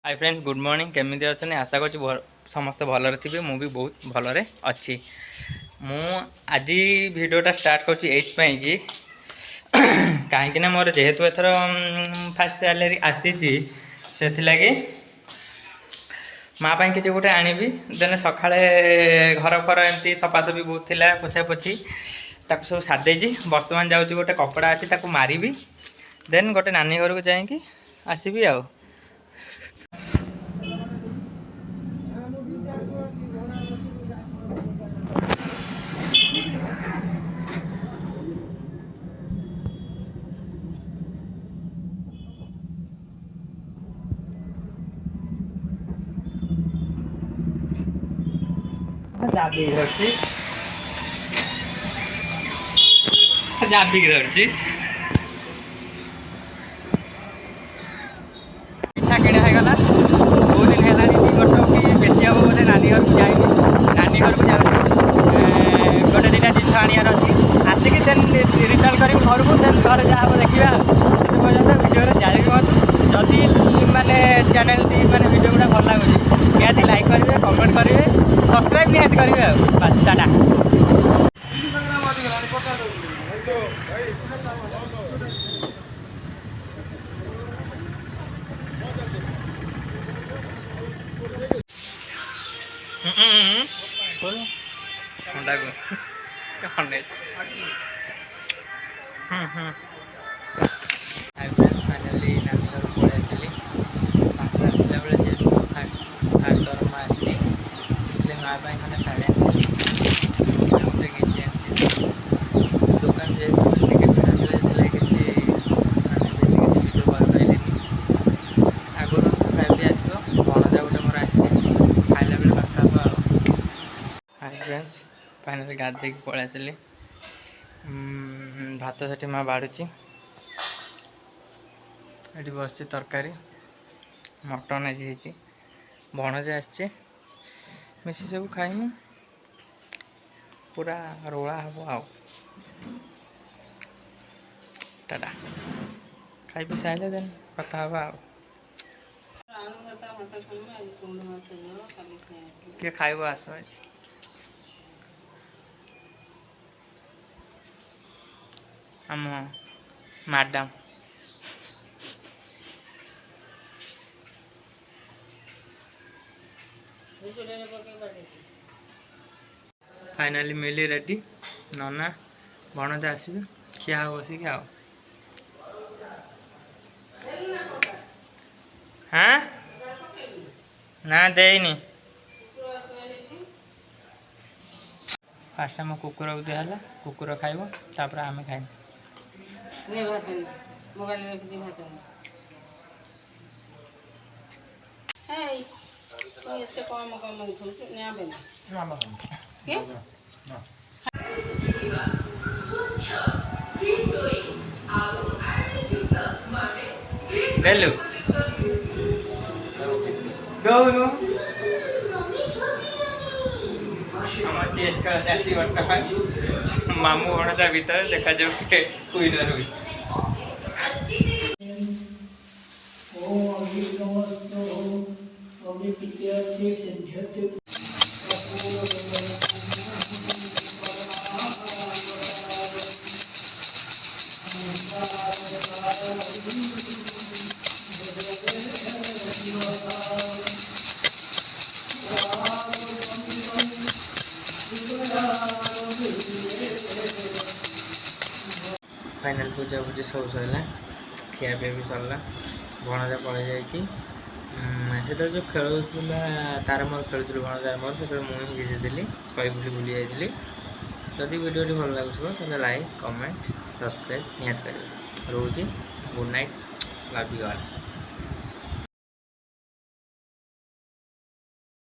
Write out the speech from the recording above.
Hi friends good morning केमी अच्छे आशा कर समस्त भलरे थे मुझे बहुत भलरे अच्छी मु आज भिडटा स्टार्ट कर कहीं मोर जेहेतु एथर फास्ट सैलरी आसी से माँ कि गोटे आणबी देन सका घर फर एमती सफासफी बहुत थी पोछा पोछी सब सारी बर्तमान जाऊँगी गोटे कपड़ा अच्छी मारि देन गोटे नानी घर को जाकि आसबि आ जाबी धरती जाबी धरती पिठा किणा होगा बहुत दिन है 2 वर्ष कि बेसी हम बोले नानी घर को जाइए नानी घर को जाऊँगी गोटे 2टा जिन आनार अच्छी आसिक रिटर्न कर घर को देन घर जहाँ देखा से पर्यटन भिडियो जारी जदि मानने चैनल मैंने भिडियो गुड़ा भल लगुच निहती लाइक करेंगे कमेंट करेंगे सब्सक्राइब निहती करेंगे बास टाटा फाइनाली नानी घर पलि आसली आसला बेले जेहतु फास्ट दरमा आसी माँ मैंने साड़े दुकान जेहतु टिके भिड़ चलते किसी मानते बेसी किसी भिडियो कर पारे आगुरी खाई आसो भणजा गोटे मोर आस खाइला बेले कथा हाय फ्रेंड्स फाइनाली गाधे पलि आसली भात से माँ बाढ़ुची ये बस तरकारी मटन आज भणजा आसचे मिसी सब खाइमु पूरा रोला हम आ टाटा खाई पी सारे देन कथा हवा किए खाइब आस आज आम मैडम फाइनाली मिली रेडी नना भणजा आसबे खिया बस आओ हाँ ना देनी फास्ट आम कुकुर को दिहला कुकुर खाइब तापर आम खाइब देलु दौनु मामू भणजा भीतर देखा जाऊ फाइनल पूजा पूजी सब सरला खिया पिया भी सरला भणजा पलि जाइए जो खेलुला तार मोर खेलुलु भणजार मोर से मुझे घिचीदी कई बुली बुली जाइली जदि वीडियो भल लगुव तो लाइक कमेंट सब्सक्राइब निहत करेंगे रोजी good night love you all.